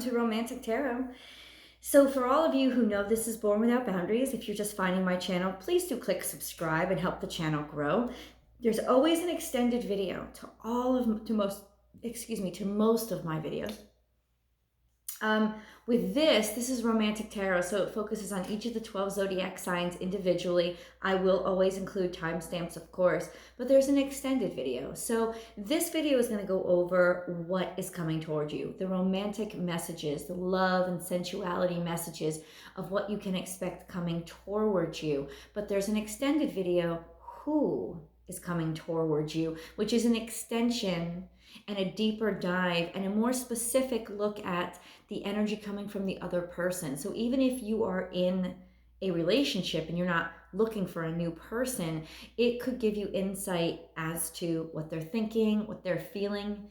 To Romantic Tarot. So for all of you who know this is Born Without Boundaries, if you're just finding my channel, please do click subscribe and help the channel grow. There's always an extended video to most of my videos. With this is Romantic Tarot, so it focuses on each of the 12 zodiac signs individually. I will always include timestamps, of course, but there's an extended video. So this video is going to go over what is coming toward you, the romantic messages, the love and sensuality messages of what you can expect coming towards you. But there's an extended video, who is coming towards you, which is an extension and a deeper dive and a more specific look at the energy coming from the other person. So even if you are in a relationship and you're not looking for a new person, it could give you insight as to what they're thinking, what they're feeling,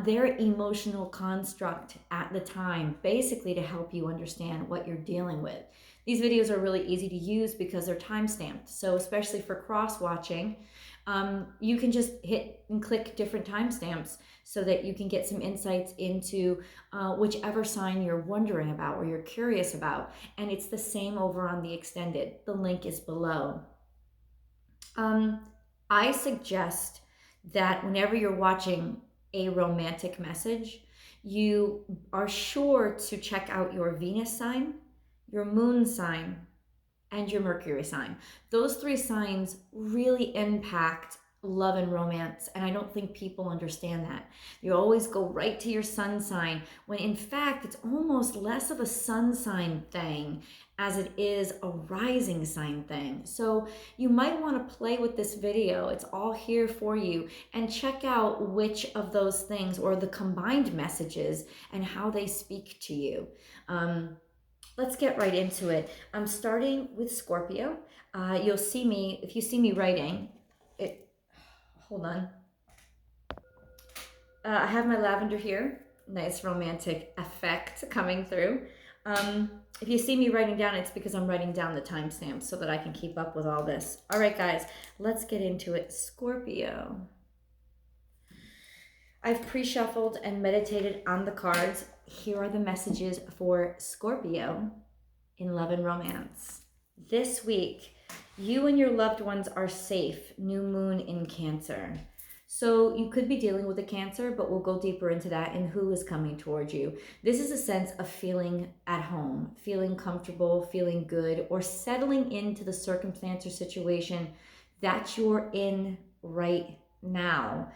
their emotional construct at the time, basically to help you understand what you're dealing with. These videos are really easy to use because they're time-stamped. So especially for cross-watching, you can just hit and click different timestamps so that you can get some insights into whichever sign you're wondering about or you're curious about. And it's the same over on the extended. The link is below. I suggest that whenever you're watching a romantic message, you are sure to check out your Venus sign, your moon sign, and your Mercury sign. Those three signs really impact love and romance, and I don't think people understand that. You always go right to your sun sign, when in fact it's almost less of a sun sign thing as it is a rising sign thing. So you might want to play with this video. It's all here for you, and check out which of those things or the combined messages and how they speak to you. Let's get right into it. I'm starting with Scorpio. You'll see me, if you see me writing, hold on. I have my lavender here. Nice romantic effect coming through. If you see me writing down, it's because I'm writing down the timestamps so that I can keep up with all this. All right, guys, let's get into it. Scorpio. I've pre-shuffled and meditated on the cards. Here are the messages for Scorpio in love and romance. This week, you and your loved ones are safe. New moon in Cancer. So you could be dealing with a Cancer, but we'll go deeper into that and who is coming towards you. This is a sense of feeling at home, feeling comfortable, feeling good, or settling into the circumstance or situation that you're in right now,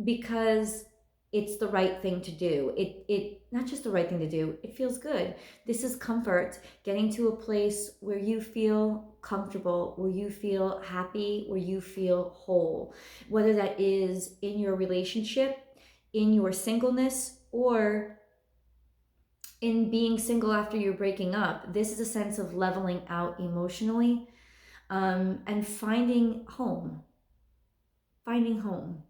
because it's the right thing to do. It not just the right thing to do, it feels good. This is comfort, getting to a place where you feel comfortable, where you feel happy, where you feel whole, whether that is in your relationship, in your singleness, or in being single after you're breaking up. This is a sense of leveling out emotionally, and finding home. Finding home.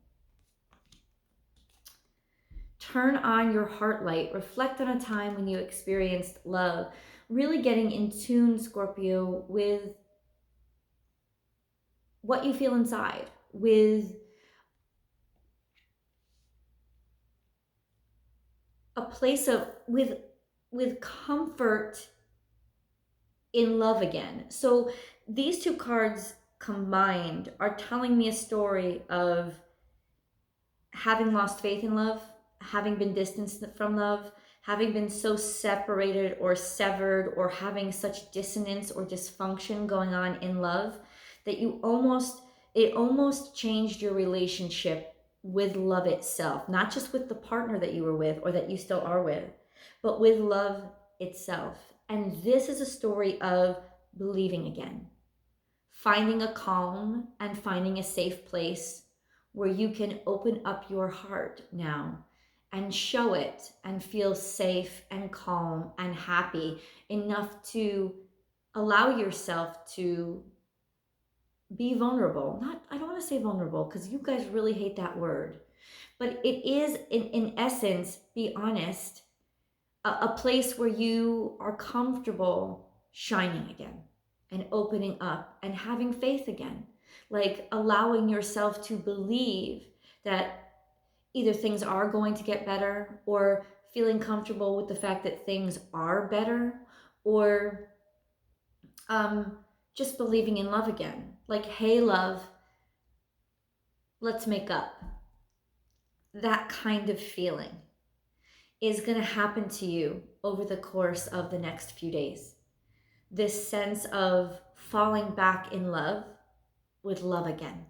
Turn on your heart light. Reflect on a time when you experienced love. Really getting in tune, Scorpio, with what you feel inside, with a place of, with comfort in love again. So these two cards combined are telling me a story of having lost faith in love, having been distanced from love, having been so separated or severed, or having such dissonance or dysfunction going on in love that it almost changed your relationship with love itself, not just with the partner that you were with or that you still are with, but with love itself. And this is a story of believing again, finding a calm and finding a safe place where you can open up your heart now and show it and feel safe and calm and happy enough to allow yourself to be vulnerable. I don't want to say vulnerable because you guys really hate that word, but it is in essence, be honest, a place where you are comfortable shining again and opening up and having faith again, like allowing yourself to believe that either things are going to get better or feeling comfortable with the fact that things are better, or just believing in love again. Like, hey, love, let's make up. That kind of feeling is going to happen to you over the course of the next few days. This sense of falling back in love with love again.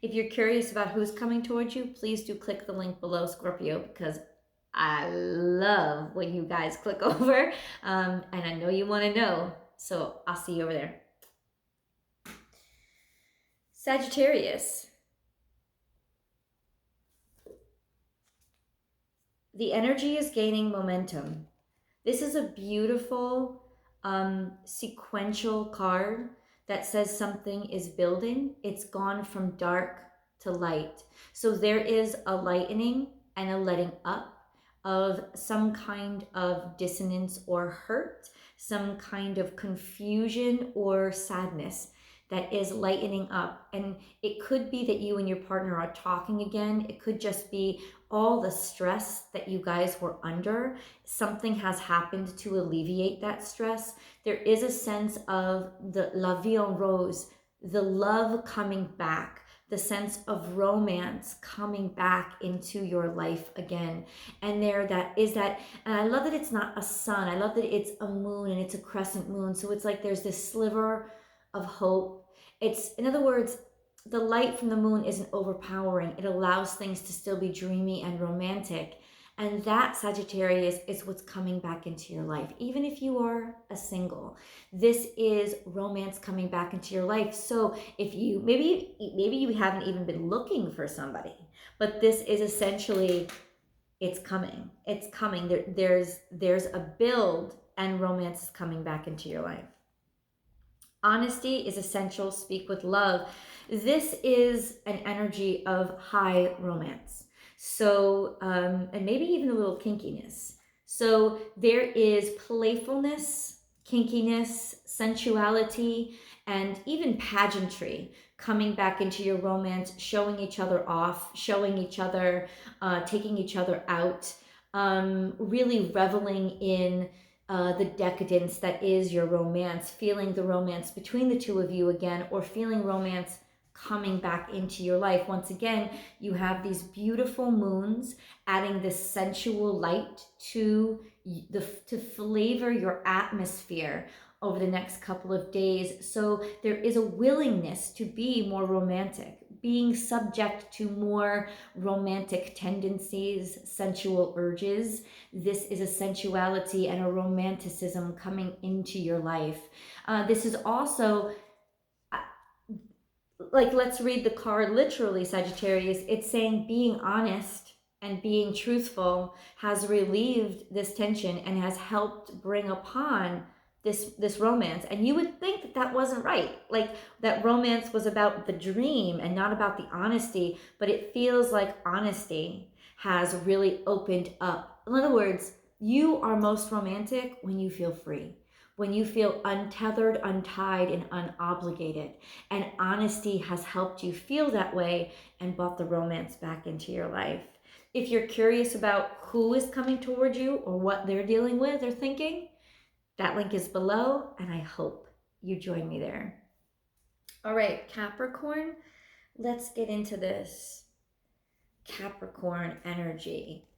If you're curious about who's coming towards you, please do click the link below, Scorpio, because I love when you guys click over, and I know you want to know, so I'll see you over there. Sagittarius. The energy is gaining momentum. This is a beautiful sequential card that says something is building. It's gone from dark to light. So there is a lightening and a letting up of some kind of dissonance or hurt, some kind of confusion or sadness that is lightening up. And it could be that you and your partner are talking again. It could just be all the stress that you guys were under. Something has happened to alleviate that stress. There is a sense of the la vie en rose, the love coming back, the sense of romance coming back into your life again. And and I love that it's not a sun. I love that it's a moon and it's a crescent moon. So it's like there's this sliver of hope. It's, in other words, the light from the moon isn't overpowering. It allows things to still be dreamy and romantic. And that, Sagittarius, is what's coming back into your life. Even if you are a single, this is romance coming back into your life. So if you, maybe you haven't even been looking for somebody, but this is essentially, it's coming. It's coming. There's a build and romance is coming back into your life. Honesty is essential. Speak with love. This is an energy of high romance. So, and maybe even a little kinkiness. So there is playfulness, kinkiness, sensuality, and even pageantry coming back into your romance, showing each other off, showing each other, taking each other out, really reveling in the decadence that is your romance, feeling the romance between the two of you again, or feeling romance coming back into your life. Once again, you have these beautiful moons adding this sensual light to flavor your atmosphere over the next couple of days. So there is a willingness to be more romantic, being subject to more romantic tendencies, sensual urges. This is a sensuality and a romanticism coming into your life. This is also, like, let's read the card literally, Sagittarius. It's saying being honest and being truthful has relieved this tension and has helped bring upon this romance. And you would think that that wasn't right, like that romance was about the dream and not about the honesty, but it feels like honesty has really opened up. In other words, you are most romantic when you feel free, when you feel untethered, untied, and unobligated. And honesty has helped you feel that way and brought the romance back into your life. If you're curious about who is coming towards you or what they're dealing with or thinking, that link is below, and I hope you join me there. All right, Capricorn, let's get into this Capricorn energy.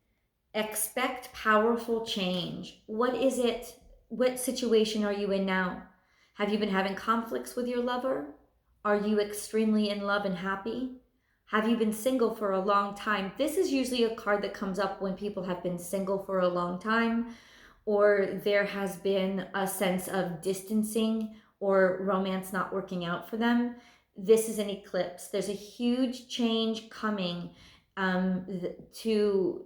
Expect powerful change. What is it? What situation are you in now? Have you been having conflicts with your lover? Are you extremely in love and happy? Have you been single for a long time? This is usually a card that comes up when people have been single for a long time, or there has been a sense of distancing or romance not working out for them. This is an eclipse. There's a huge change coming to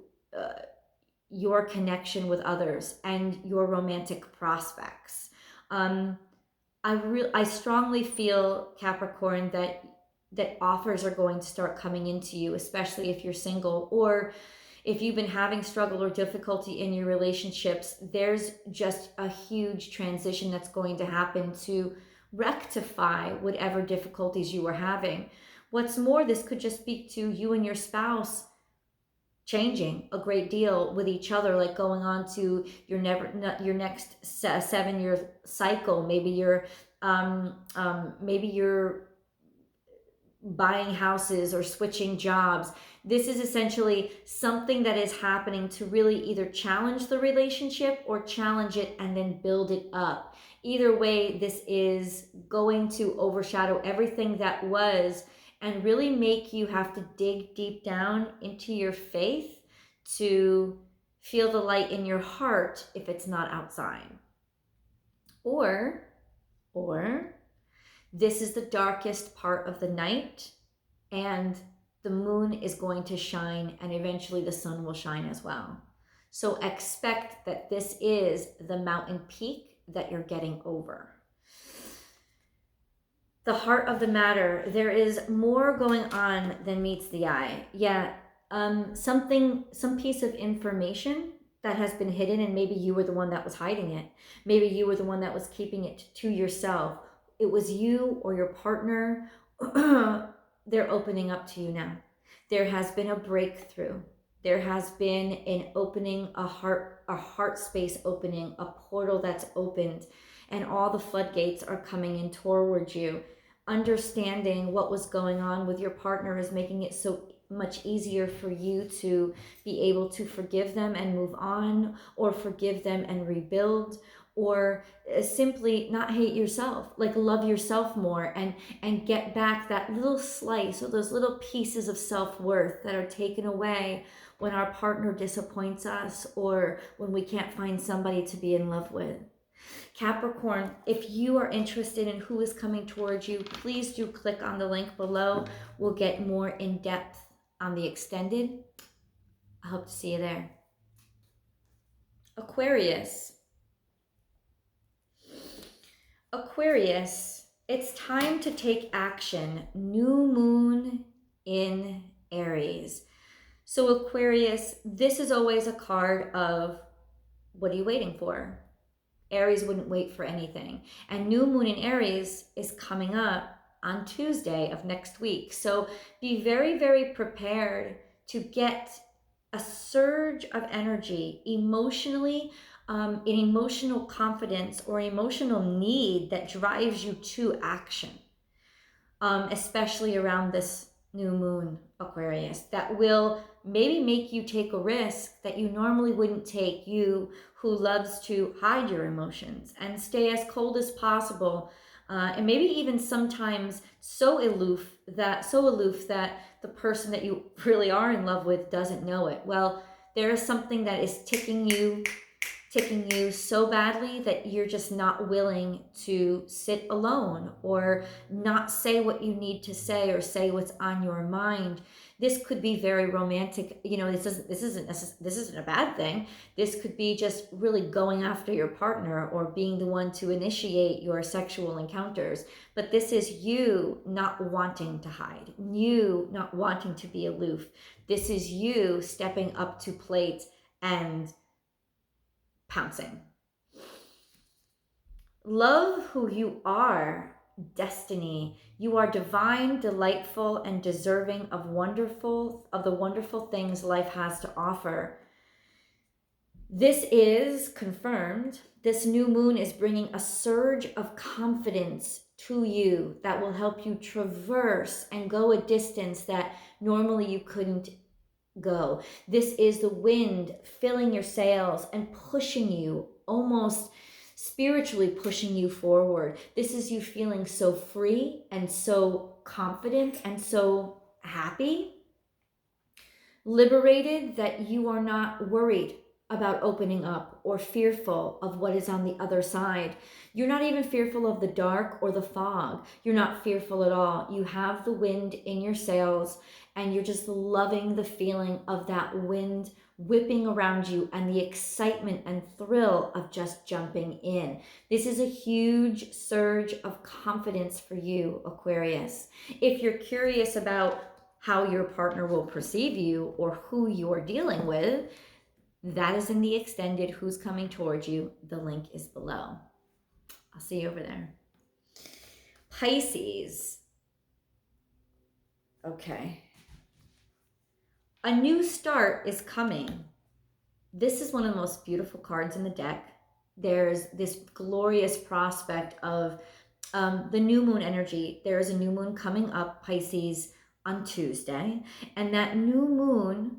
your connection with others and your romantic prospects. I strongly feel, Capricorn, that offers are going to start coming into you, especially if you're single, or if you've been having struggle or difficulty in your relationships. There's just a huge transition that's going to happen to rectify whatever difficulties you are having. What's more, this could just speak to you and your spouse changing a great deal with each other, like going on to your next 7-year cycle. Maybe you're buying houses or switching jobs. This is essentially something that is happening to really either challenge the relationship or challenge it and then build it up. Either way, this is going to overshadow everything that was and really make you have to dig deep down into your faith to feel the light in your heart if it's not outside. Or this is the darkest part of the night, and the moon is going to shine, and eventually the sun will shine as well. So expect that this is the mountain peak that you're getting over. The heart of the matter, there is more going on than meets the eye. Yeah, some piece of information that has been hidden, and maybe you were the one that was hiding it. Maybe you were the one that was keeping it to yourself. It was you or your partner. They're opening up to you now. There has been a breakthrough. There has been an opening, a heart space opening, a portal that's opened, and all the floodgates are coming in towards you. Understanding what was going on with your partner is making it so much easier for you to be able to forgive them and move on, or forgive them and rebuild, or simply not hate yourself, like love yourself more and get back that little slice or those little pieces of self-worth that are taken away when our partner disappoints us or when we can't find somebody to be in love with. Capricorn, if you are interested in who is coming towards you, please do click on the link below. We'll get more in depth on the extended. I hope to see you there. Aquarius, it's time to take action. New moon in Aries. So Aquarius, this is always a card of, what are you waiting for? Aries wouldn't wait for anything. And new moon in Aries is coming up on Tuesday of next week. So be very, very prepared to get a surge of energy emotionally, an emotional confidence or emotional need that drives you to action, especially around this new moon, Aquarius, that will maybe make you take a risk that you normally wouldn't take, you who loves to hide your emotions and stay as cold as possible, and maybe even sometimes so aloof that the person that you really are in love with doesn't know it. Well, there is something that is ticking you so badly that you're just not willing to sit alone or not say what you need to say or say what's on your mind. This could be very romantic. You know, this isn't a bad thing. This could be just really going after your partner or being the one to initiate your sexual encounters. But this is you not wanting to hide, you not wanting to be aloof. This is you stepping up to plate and pouncing. Love who you are, destiny. You are divine, delightful, and deserving of the wonderful things life has to offer. This is confirmed. This new moon is bringing a surge of confidence to you that will help you traverse and go a distance that normally you couldn't go. This is the wind filling your sails and pushing you, almost spiritually pushing you forward. This is you feeling so free and so confident and so happy, liberated, that you are not worried about opening up or fearful of what is on the other side. You're not even fearful of the dark or the fog. You're not fearful at all. You have the wind in your sails and you're just loving the feeling of that wind whipping around you and the excitement and thrill of just jumping in. This is a huge surge of confidence for you, Aquarius. If you're curious about how your partner will perceive you or who you're dealing with, that is in the extended Who's Coming Towards You. The link is below. I'll see you over there. Pisces. Okay. A new start is coming. This is one of the most beautiful cards in the deck. There's this glorious prospect of the new moon energy. There is a new moon coming up, Pisces, on Tuesday. And that new moon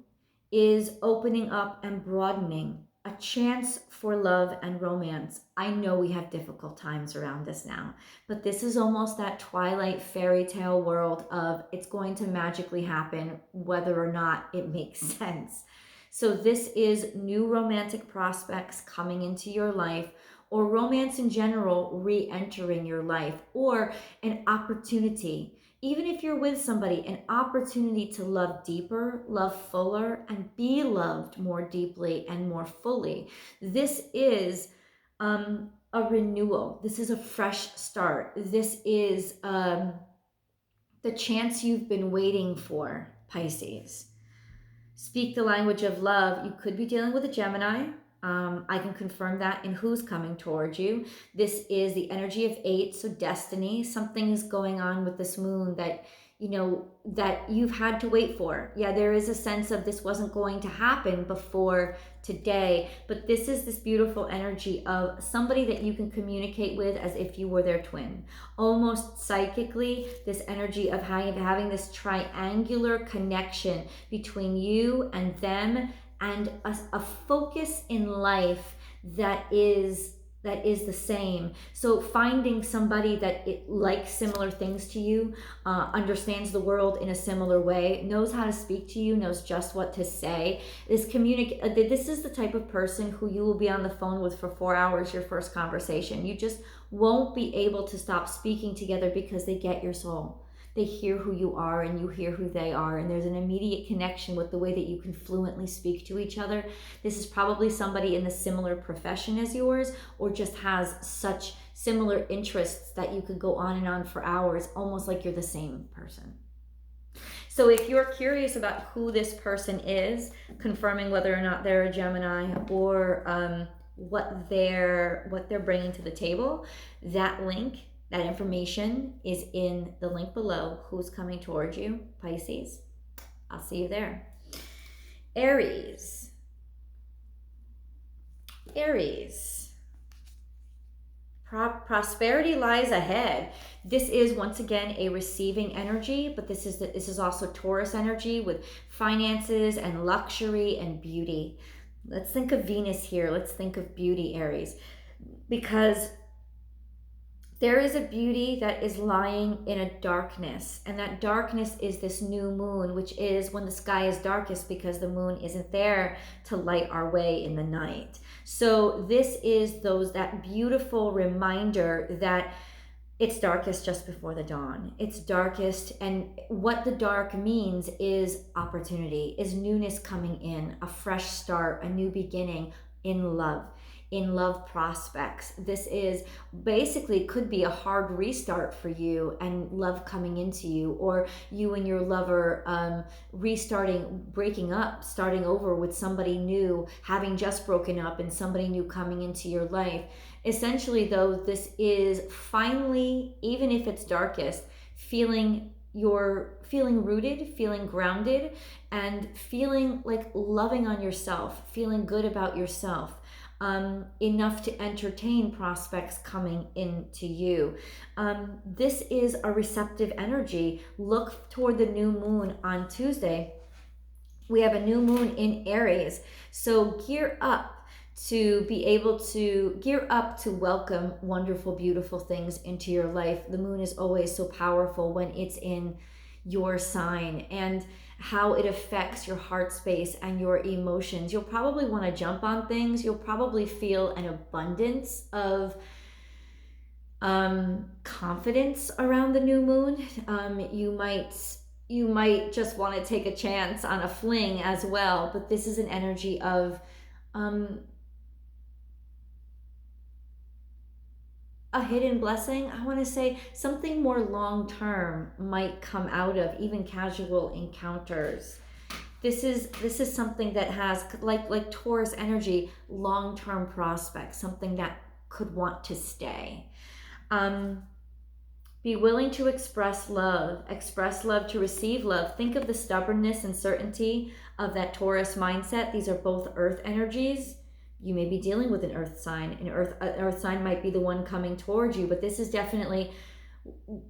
is opening up and broadening a chance for love and romance. I know we have difficult times around this now, but this is almost that twilight fairy tale world of it's going to magically happen whether or not it makes sense. So this is new romantic prospects coming into your life, or romance in general re-entering your life, or an opportunity. Even if you're with somebody, an opportunity to love deeper, love fuller, and be loved more deeply and more fully. This is a renewal. This is a fresh start. This is the chance you've been waiting for, Pisces. Speak the language of love. You could be dealing with a Gemini. I can confirm that in who's coming towards you. This is the energy of 8, so destiny. Something is going on with this moon that, you know, that you've had to wait for. Yeah, there is a sense of this wasn't going to happen before today, but this is this beautiful energy of somebody that you can communicate with as if you were their twin. Almost psychically, this energy of having this triangular connection between you and them, and a focus in life that is the same. So finding somebody that it likes similar things to you, understands the world in a similar way, knows how to speak to you, knows just what to say. This is the type of person who you will be on the phone with for 4 hours, your first conversation. You just won't be able to stop speaking together because they get your soul. They hear who you are and you hear who they are, and there's an immediate connection with the way that you can fluently speak to each other. This is probably somebody in the similar profession as yours, or just has such similar interests that you could go on and on for hours, almost like you're the same person. So if you're curious about who this person is, confirming whether or not they're a Gemini, or what they're bringing to the table, that link, that information is in the link below. Who's coming towards you, Pisces? I'll see you there. Aries. Prosperity lies ahead. This is once again a receiving energy, but this is also Taurus energy with finances and luxury and beauty. Let's think of Venus here. Let's think of beauty, Aries, because there is a beauty that is lying in a darkness, and that darkness is this new moon, which is when the sky is darkest because the moon isn't there to light our way in the night. So this is that beautiful reminder that it's darkest just before the dawn. It's darkest, and what the dark means is opportunity, is newness coming in, a fresh start, a new beginning in love prospects. This is basically could be a hard restart for you and love coming into you, or you and your lover restarting, breaking up, starting over with somebody new, having just broken up, and somebody new coming into your life. Essentially, though, this is finally, even if it's darkest, feeling rooted, feeling grounded, and feeling like loving on yourself, feeling good about yourself. Enough to entertain prospects coming into you. This is a receptive energy. Look toward the new moon on Tuesday. We have a new moon in Aries. So gear up to welcome wonderful, beautiful things into your life. The moon is always so powerful when it's in your sign, and how it affects your heart space and your emotions. You'll probably want to jump on things. You'll probably feel an abundance of confidence around the new moon. You might just want to take a chance on a fling as well, but this is an energy of a hidden blessing. I want to say something more long-term might come out of even casual encounters. This is something that has like Taurus energy, long-term prospects, something that could want to stay. Be willing to express love to receive love. Think of the stubbornness and certainty of that Taurus mindset. These are both earth energies. You may be dealing with an earth sign. An earth sign might be the one coming towards you, but this is definitely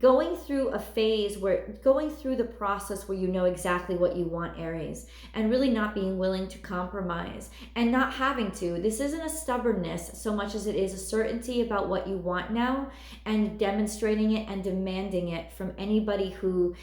going through a phase going through the process where you know exactly what you want, Aries, and really not being willing to compromise and not having to. This isn't a stubbornness so much as it is a certainty about what you want now, and demonstrating it and demanding it from anybody who,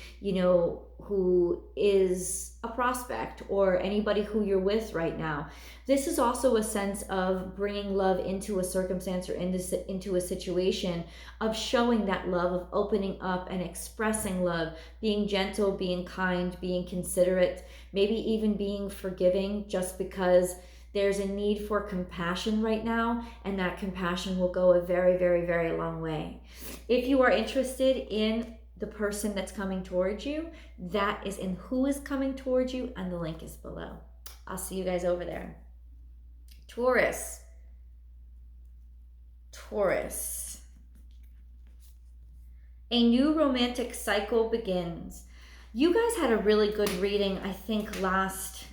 who is a prospect or anybody who you're with right now. This is also a sense of bringing love into a circumstance or into a situation, of showing that love, of opening up and expressing love, being gentle, being kind, being considerate, maybe even being forgiving, just because there's a need for compassion right now, and that compassion will go a very, very, very long way. If you are interested in the person that's coming towards you, that is in who is coming towards you, and the link is below. I'll see you guys over there. Taurus. A new romantic cycle begins. You guys had a really good reading, I think, last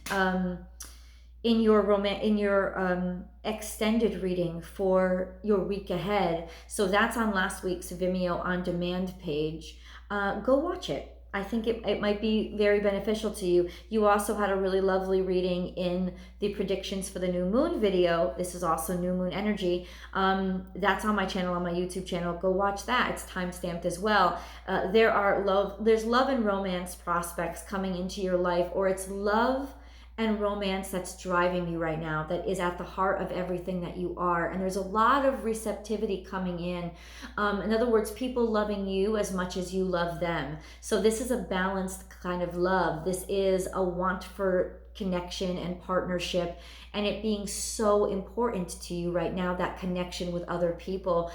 in your extended reading for your week ahead. So that's on last week's Vimeo on demand page. Go watch it. I think it might be very beneficial to you. You also had a really lovely reading in the predictions for the new moon video. This is also new moon energy. That's on my channel, on my YouTube channel. Go watch that. It's time-stamped as well. There's love and romance prospects coming into your life, or it's love and romance that's driving you right now, that is at the heart of everything that you are. And there's a lot of receptivity coming in. In other words, people loving you as much as you love them. So this is a balanced kind of love. This is a want for connection and partnership, and it being so important to you right now, that connection with other people.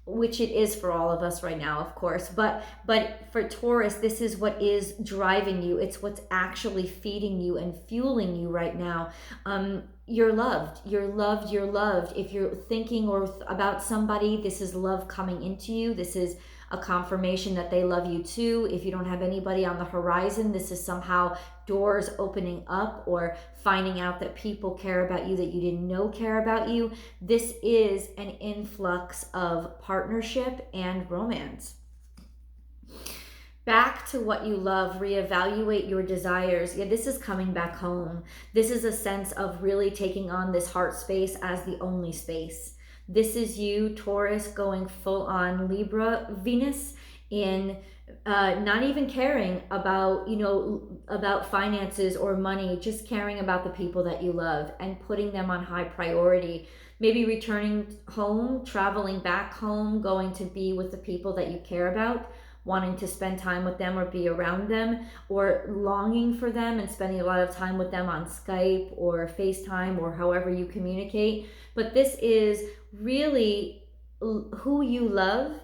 Which it is for all of us right now, of course. But for Taurus, this is what is driving you. It's what's actually feeding you and fueling you right now. You're loved. If you're thinking about somebody, this is love coming into you. This is a confirmation that they love you too. If you don't have anybody on the horizon, this is somehow doors opening up, or finding out that people care about you that you didn't know care about you. This is an influx of partnership and romance. Back to what you love, reevaluate your desires. Yeah, this is coming back home. This is a sense of really taking on this heart space as the only space. This is you, Taurus, going full on Libra Venus in not even caring about, about finances or money, just caring about the people that you love and putting them on high priority. Maybe returning home, traveling back home, going to be with the people that you care about, wanting to spend time with them or be around them, or longing for them and spending a lot of time with them on Skype or FaceTime or however you communicate. But this is really who you love,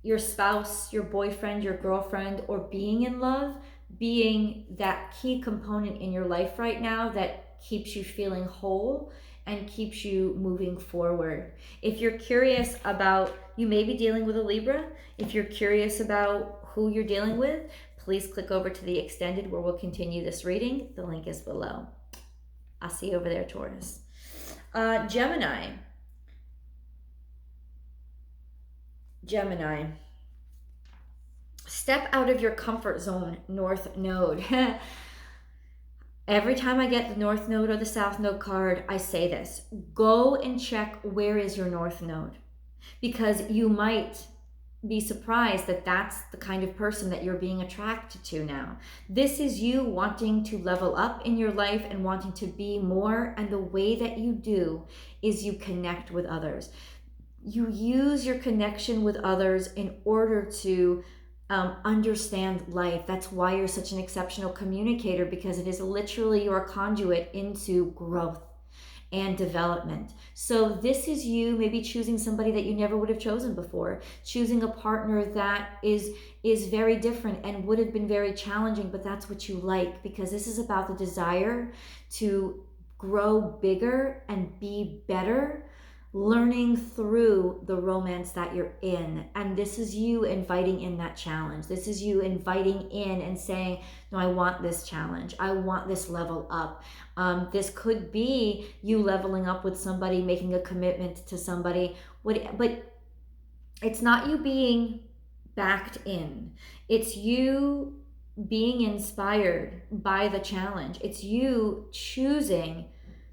your spouse, your boyfriend, your girlfriend, or being in love, being that key component in your life right now that keeps you feeling whole and keeps you moving forward. If you're curious about, you may be dealing with a Libra. If you're curious about who you're dealing with, please click over to the extended where we'll continue this reading. The link is below. I'll see you over there, Taurus. Gemini. Step out of your comfort zone, North Node. Every time I get the North Node or the South Node card, I say this: go and check where is your North Node, because you might be surprised that that's the kind of person that you're being attracted to now. This is you wanting to level up in your life and wanting to be more, and the way that you do is you connect with others. You use your connection with others in order to understand life. That's why you're such an exceptional communicator, because it is literally your conduit into growth and development. So this is you maybe choosing somebody that you never would have chosen before, choosing a partner that is very different and would have been very challenging, but that's what you like, because this is about the desire to grow bigger and be better learning through the romance that you're in. And this is you inviting in that challenge. This is you inviting in and saying, no, I want this challenge. I want this level up. This could be you leveling up with somebody, making a commitment to somebody. But it's not you being backed in. It's you being inspired by the challenge. It's you choosing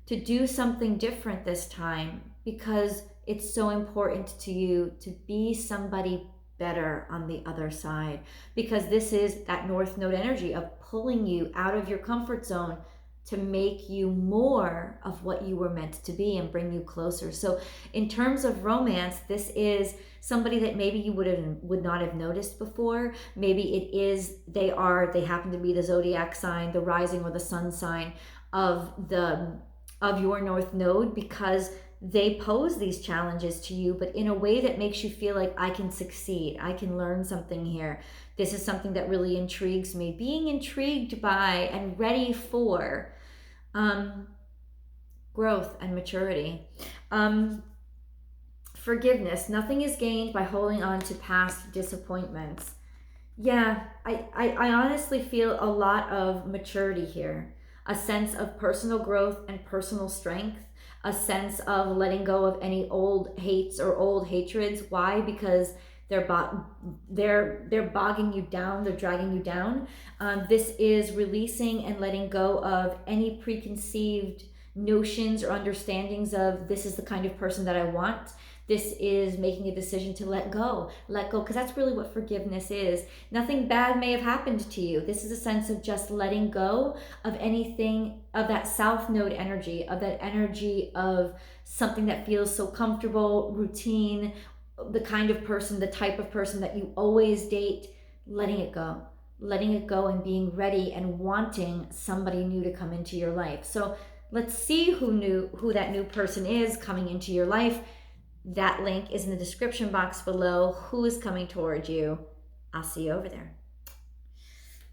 to do something different this time because it's so important to you to be somebody better on the other side, because this is that North Node energy of pulling you out of your comfort zone to make you more of what you were meant to be and bring you closer. So in terms of romance, this is somebody that maybe you would not have noticed before. Maybe it is they happen to be the zodiac sign, the rising or the sun sign of your North Node, because they pose these challenges to you, but in a way that makes you feel like I can succeed. I can learn something here. This is something that really intrigues me. Being intrigued by and ready for growth and maturity. Forgiveness. Nothing is gained by holding on to past disappointments. Yeah, I honestly feel a lot of maturity here. A sense of personal growth and personal strength, a sense of letting go of any old hates or old hatreds. Why? Because they're bogging you down, they're dragging you down. This is releasing and letting go of any preconceived notions or understandings of this is the kind of person that I want. This is making a decision to let go, because that's really what forgiveness is. Nothing bad may have happened to you. This is a sense of just letting go of anything, of that South Node energy, of that energy of something that feels so comfortable, routine, the kind of person, the type of person that you always date, letting it go and being ready and wanting somebody new to come into your life. So let's see who that new person is coming into your life. That link is in the description box below. Who is coming toward you? I'll see you over there.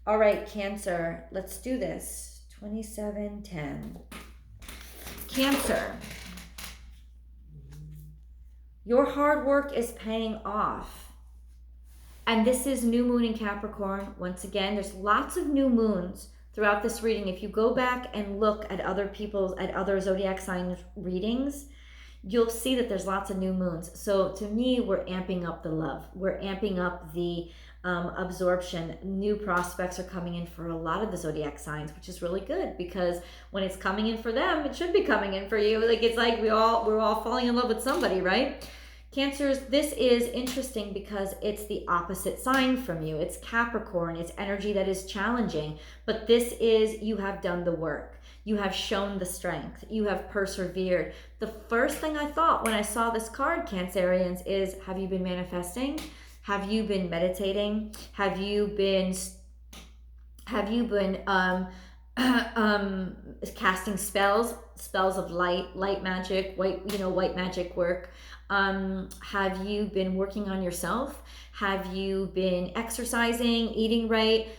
All right, Cancer, let's do this. 2710. Cancer. Your hard work is paying off. And this is new moon in Capricorn. Once again, there's lots of new moons throughout this reading. If you go back and look at other zodiac sign readings, you'll see that there's lots of new moons. So to me, we're amping up the love. We're amping up the absorption. New prospects are coming in for a lot of the zodiac signs, which is really good, because when it's coming in for them, it should be coming in for you. It's like we're all falling in love with somebody, right? Cancers, this is interesting because it's the opposite sign from you. It's Capricorn. It's energy that is challenging, but this is, you have done the work. You have shown the strength. You have persevered. The first thing I thought when I saw this card, Cancerians, is, have you been manifesting? Have you been meditating? Have you been casting spells of light magic, white magic work? Have you been working on yourself? Have you been exercising, eating right?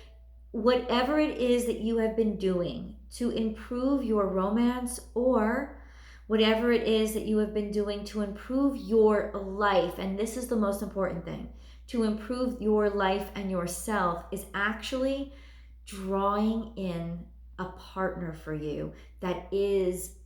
Whatever it is that you have been doing to improve your romance, or whatever it is that you have been doing to improve your life, and this is the most important thing, to improve your life and yourself, is actually drawing in a partner for you that is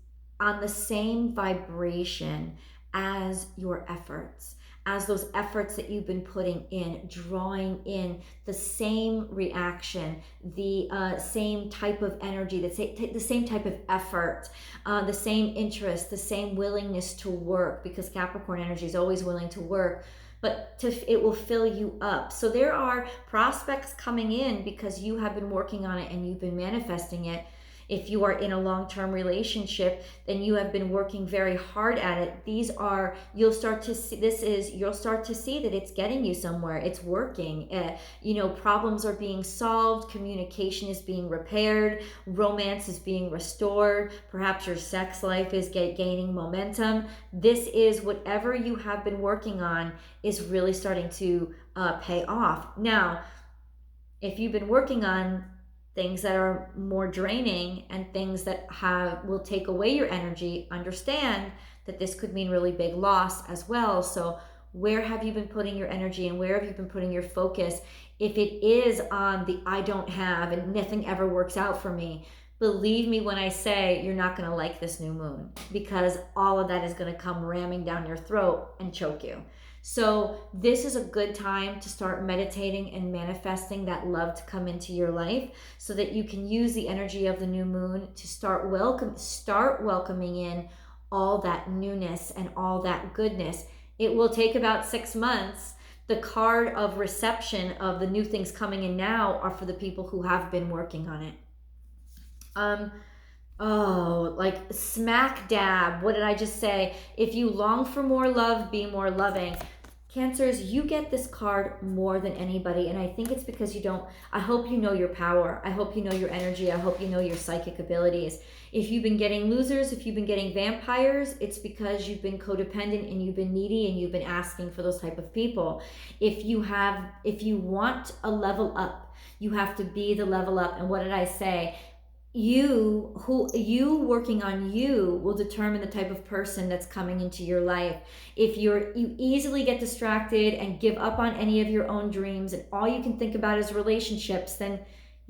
on the same vibration as your efforts, as those efforts that you've been putting in, drawing in the same reaction, the same type of energy, the same type of effort, the same interest, the same willingness to work, because Capricorn energy is always willing to work, but it will fill you up. So there are prospects coming in because you have been working on it and you've been manifesting it. If you are in a long-term relationship, then you have been working very hard at it. You'll start to see that it's getting you somewhere. It's working. Problems are being solved. Communication is being repaired. Romance is being restored. Perhaps your sex life is gaining momentum. This is whatever you have been working on is really starting to pay off. Now, if you've been working on things that are more draining and things that will take away your energy, understand that this could mean really big loss as well. So where have you been putting your energy and where have you been putting your focus? If it is on the I don't have and nothing ever works out for me, believe me when I say you're not going to like this new moon, because all of that is going to come ramming down your throat and choke you. So this is a good time to start meditating and manifesting that love to come into your life so that you can use the energy of the new moon to start welcoming in all that newness and all that goodness. It will take about 6 months. The card of reception of the new things coming in now are for the people who have been working on it. Like smack dab, what did I just say? If you long for more love, be more loving. Cancers, you get this card more than anybody, and I think it's because I hope you know your power. I hope you know your energy. I hope you know your psychic abilities. If you've been getting losers, if you've been getting vampires, it's because you've been codependent and you've been needy and you've been asking for those type of people. If you want a level up, you have to be the level up. And what did I say? You working on you will determine the type of person that's coming into your life. If you easily get distracted and give up on any of your own dreams and all you can think about is relationships, then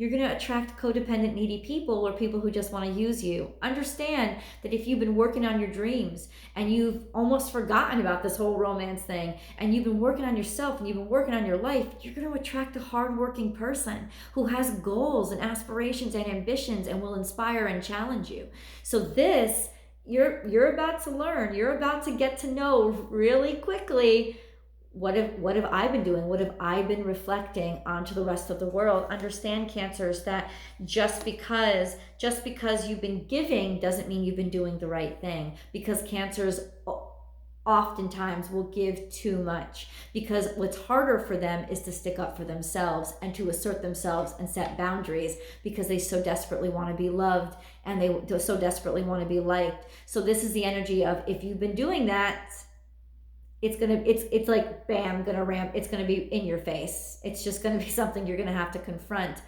you're going to attract codependent, needy people or people who just want to use you. Understand that if you've been working on your dreams and you've almost forgotten about this whole romance thing and you've been working on yourself and you've been working on your life, you're going to attract a hardworking person who has goals and aspirations and ambitions and will inspire and challenge you. So this, you're about to learn, you're about to get to know really quickly. What have I been doing? What have I been reflecting onto the rest of the world? Understand, Cancers, that just because you've been giving doesn't mean you've been doing the right thing, because Cancers oftentimes will give too much, because what's harder for them is to stick up for themselves and to assert themselves and set boundaries, because they so desperately want to be loved and they so desperately want to be liked. So this is the energy of, if you've been doing that, it's like bam, gonna ramp, it's gonna be in your face. It's just gonna be something you're gonna have to confront.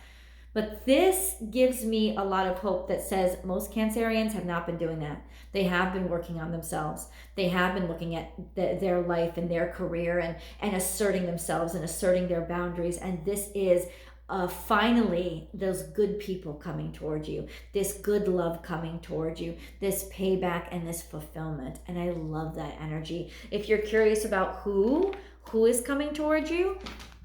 But this gives me a lot of hope that says most Cancerians have not been doing that. They have been working on themselves. They have been looking at their life and their career and asserting themselves and asserting their boundaries. And this is finally those good people coming towards you, this good love coming towards you, this payback and this fulfillment. And I love that energy. If you're curious about who is coming towards you,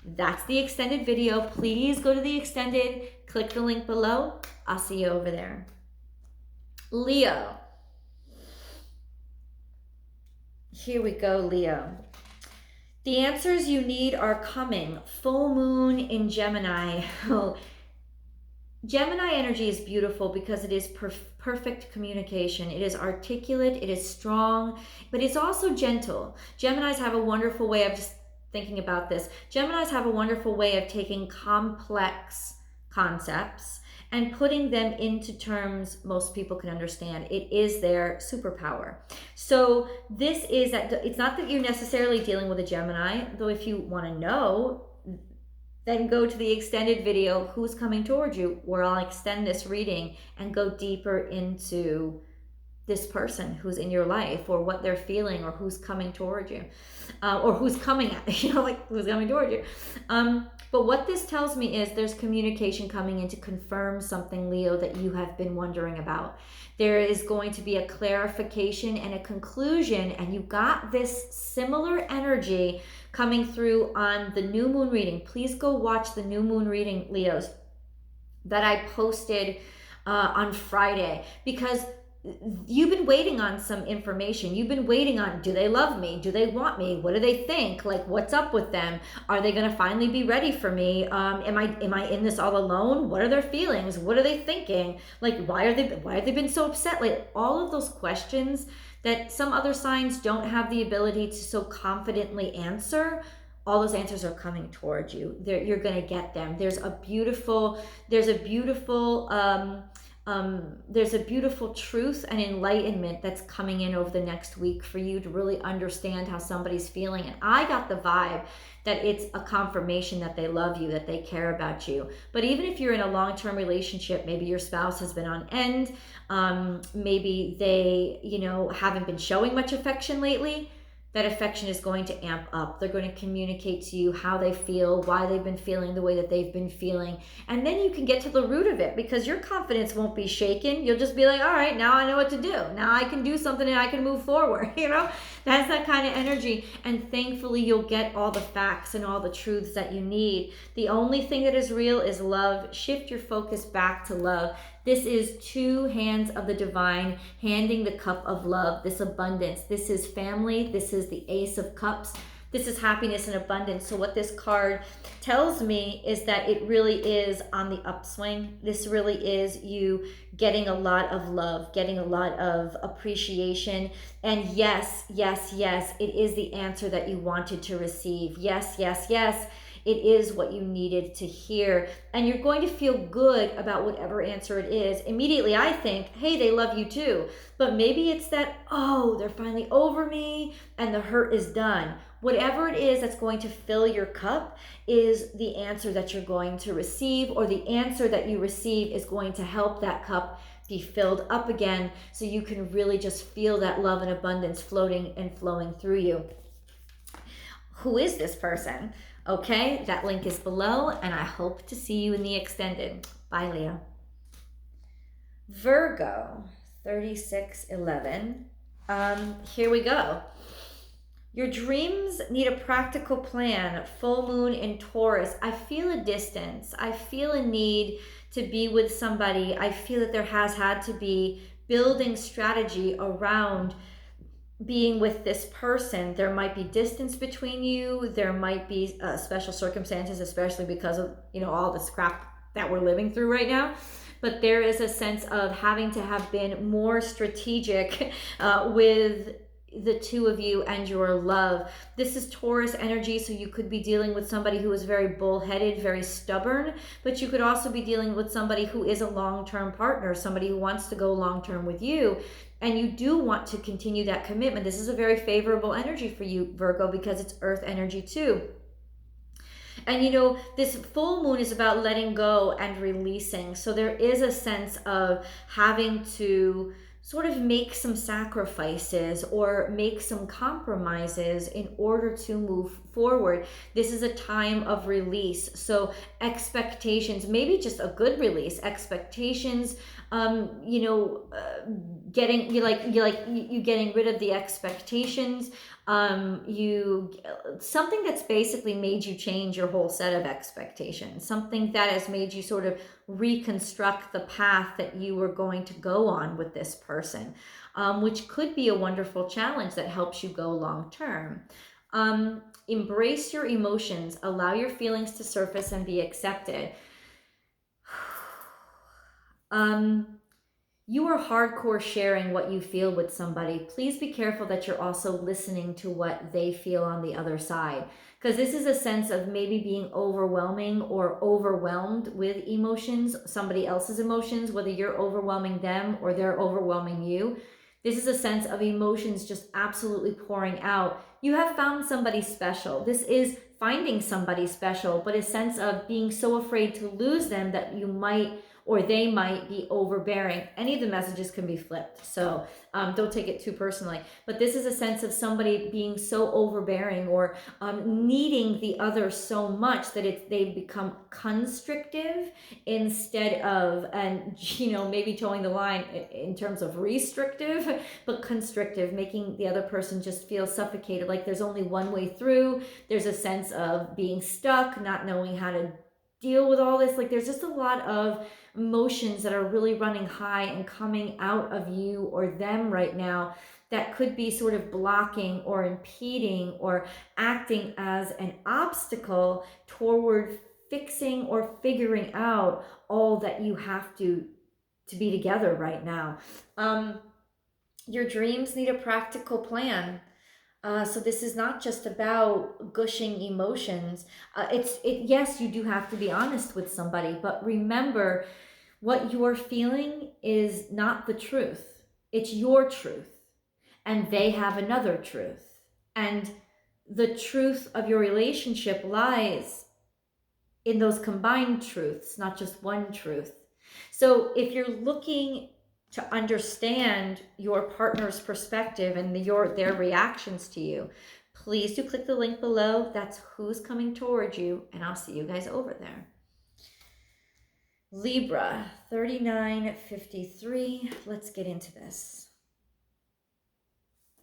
that's the extended video. Please go to the extended, click the link below. I'll see you over there. Leo. Here we go, Leo. The answers you need are coming. Full moon in Gemini. Gemini energy is beautiful because it is perfect communication. It is articulate, it is strong, but it's also gentle. Geminis have a wonderful way of, just thinking about this, Geminis have a wonderful way of taking complex concepts and putting them into terms most people can understand. It is their superpower. So this is that, it's not that you're necessarily dealing with a Gemini, though if you want to know, then go to the extended video, Who's Coming Towards You, where I'll extend this reading and go deeper into this person who's in your life, or what they're feeling, or who's coming towards you, or who's coming at you, like who's coming towards you. But what this tells me is there's communication coming in to confirm something, Leo, that you have been wondering about. There is going to be a clarification and a conclusion, and you got this similar energy coming through on the new moon reading. Please go watch the new moon reading, Leos, that I posted on Friday, because you've been waiting on some information. You've been waiting on, do they love me? Do they want me? What do they think? Like, what's up with them? Are they going to finally be ready for me? Am I in this all alone? What are their feelings? What are they thinking? Like, why have they been so upset? Like, all of those questions that some other signs don't have the ability to so confidently answer, all those answers are coming towards you. You're going to get them. There's a beautiful there's a beautiful truth and enlightenment that's coming in over the next week for you to really understand how somebody's feeling. And I got the vibe that it's a confirmation that they love you, that they care about you. But even if you're in a long-term relationship, maybe your spouse has been on end, maybe they, haven't been showing much affection lately, that affection is going to amp up. They're going to communicate to you how they feel, why they've been feeling the way that they've been feeling. And then you can get to the root of it, because your confidence won't be shaken. You'll just be like, all right, now I know what to do. Now I can do something and I can move forward. That's that kind of energy. And thankfully, you'll get all the facts and all the truths that you need. The only thing that is real is love. Shift your focus back to love. This is two hands of the divine handing the cup of love, this abundance. This is family. This is the Ace of Cups. This is happiness and abundance. So what this card tells me is that it really is on the upswing. This really is you getting a lot of love, getting a lot of appreciation. And yes, yes, yes, it is the answer that you wanted to receive. Yes, yes, yes. It is what you needed to hear. And you're going to feel good about whatever answer it is. Immediately, I think, hey, they love you too. But maybe it's that, oh, they're finally over me and the hurt is done. Whatever it is that's going to fill your cup is the answer that you're going to receive, or the answer that you receive is going to help that cup be filled up again, so you can really just feel that love and abundance floating and flowing through you. Who is this person? Okay, that link is below, and I hope to see you in the extended. Bye, Leo. Virgo, 3611. Here we go. Your dreams need a practical plan. Full moon in Taurus. I feel a distance. I feel a need to be with somebody. I feel that there has had to be building strategy around being with this person. There might be distance between you. There might be special circumstances, especially because of all this crap that we're living through right now. But there is a sense of having to have been more strategic with the two of you and your love. This is Taurus energy, so you could be dealing with somebody who is very bullheaded, very stubborn, but you could also be dealing with somebody who is a long-term partner, somebody who wants to go long-term with you, and you do want to continue that commitment. This is a very favorable energy for you, Virgo, because it's earth energy too. And this full moon is about letting go and releasing. So there is a sense of having to sort of make some sacrifices or make some compromises in order to move forward. This is a time of release. So expectations, maybe just a good release, expectations, getting rid of the expectations, something that's basically made you change your whole set of expectations, something that has made you sort of reconstruct the path that you were going to go on with this person, which could be a wonderful challenge that helps you go long term. Embrace your emotions, allow your feelings to surface and be accepted. You are hardcore sharing what you feel with somebody. Please be careful that you're also listening to what they feel on the other side, because this is a sense of maybe being overwhelming or overwhelmed with emotions, somebody else's emotions, whether you're overwhelming them or they're overwhelming you. This is a sense of emotions just absolutely pouring out. You have found somebody special. This is finding somebody special, but a sense of being so afraid to lose them that you might or they might be overbearing. Any of the messages can be flipped, so don't take it too personally. But this is a sense of somebody being so overbearing or needing the other so much that they've become constrictive instead of, and maybe towing the line in terms of restrictive, but constrictive, making the other person just feel suffocated, like there's only one way through. There's a sense of being stuck, not knowing how to deal with all this. Like there's just a lot of emotions that are really running high and coming out of you or them right now that could be sort of blocking or impeding or acting as an obstacle toward fixing or figuring out all that you have to be together right now. Your dreams need a practical plan. So this is not just about gushing emotions. Yes, you do have to be honest with somebody, but remember, What you're feeling is not the truth. It's your truth. And they have another truth. And the truth of your relationship lies in those combined truths, not just one truth. So if you're looking to understand your partner's perspective and their reactions to you, please do click the link below. That's who's coming towards you, and I'll see you guys over there. Libra, 3953. Let's get into this.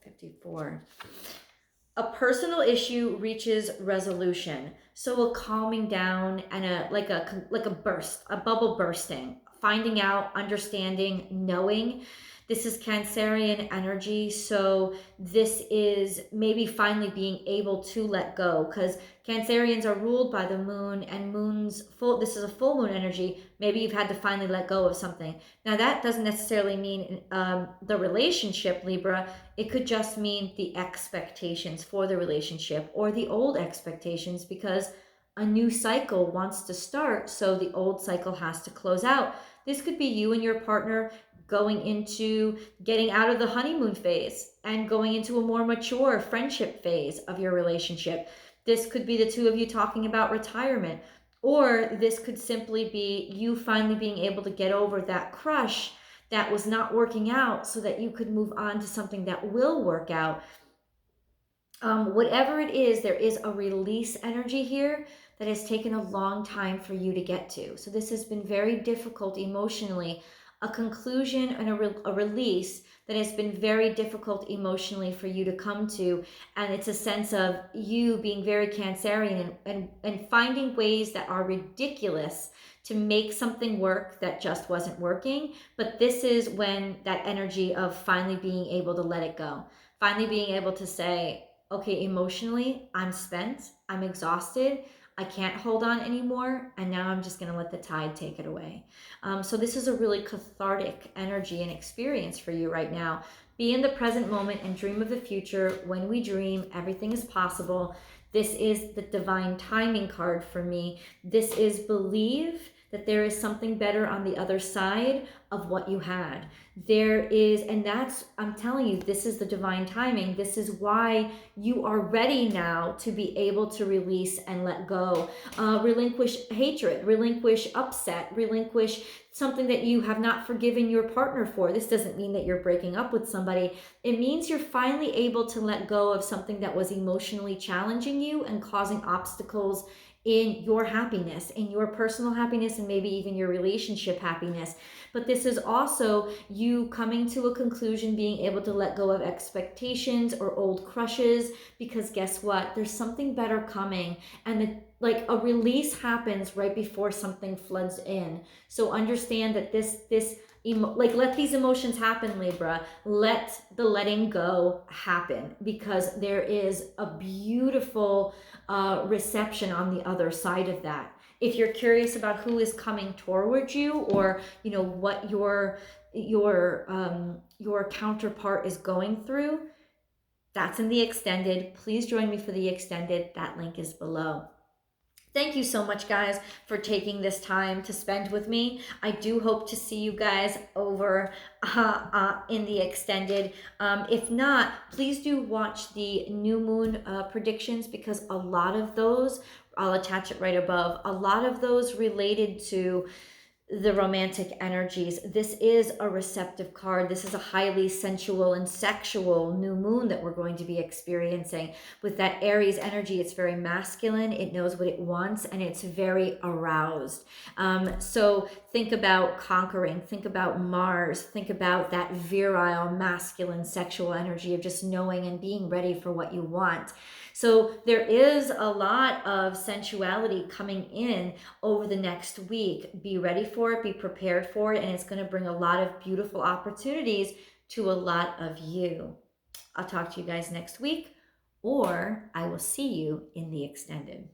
54. A personal issue reaches resolution. So a calming down and a burst, a bubble bursting, finding out, understanding, knowing. This is Cancerian energy. So this is maybe finally being able to let go, because Cancerians are ruled by the moon, and this is a full moon energy. Maybe you've had to finally let go of something. Now that doesn't necessarily mean the relationship, Libra. It could just mean the expectations for the relationship, or the old expectations, because a new cycle wants to start, so the old cycle has to close out. This could be you and your partner going into getting out of the honeymoon phase and going into a more mature friendship phase of your relationship. This could be the two of you talking about retirement, or this could simply be you finally being able to get over that crush that was not working out, so that you could move on to something that will work out. Whatever it is, there is a release energy here that has taken a long time for you to get to. So this has been very difficult emotionally, a conclusion and a release that has been very difficult emotionally for you to come to. And it's a sense of you being very Cancerian and finding ways that are ridiculous to make something work that just wasn't working. But this is when that energy of finally being able to let it go, finally being able to say, okay, emotionally, I'm spent, I'm exhausted, I can't hold on anymore, and now I'm just going to let the tide take it away. So this is a really cathartic energy and experience for you right now. Be in the present moment and dream of the future. When we dream, everything is possible. This is the divine timing card for me. This is believe that there is something better on the other side of what you had. There is, and that's, I'm telling you, this is the divine timing. This is why you are ready now to be able to release and let go. Relinquish hatred, relinquish upset, relinquish something that you have not forgiven your partner for. This doesn't mean that you're breaking up with somebody. It means you're finally able to let go of something that was emotionally challenging you and causing obstacles in your happiness, in your personal happiness, and maybe even your relationship happiness. But this is also you coming to a conclusion, being able to let go of expectations or old crushes, because guess what? There's something better coming, and like a release happens right before something floods in. So understand that let these emotions happen, Libra. Let the letting go happen, because there is a beautiful reception on the other side of that. If you're curious about who is coming towards you, or what your counterpart is going through, that's in the extended. Please join me for the extended. That link is below. Thank you so much, guys, for taking this time to spend with me. I do hope to see you guys over in the extended. If not, please do watch the new moon predictions, because a lot of those, I'll attach it right above, a lot of those related to the romantic energies. This is a receptive card. This is a highly sensual and sexual new moon that we're going to be experiencing. With that Aries energy, it's very masculine. It knows what it wants, and it's very aroused. So think about conquering, think about Mars, think about that virile, masculine, sexual energy of just knowing and being ready for what you want. So there is a lot of sensuality coming in over the next week. Be ready for it, be prepared for it, and it's going to bring a lot of beautiful opportunities to a lot of you. I'll talk to you guys next week, or I will see you in the extended.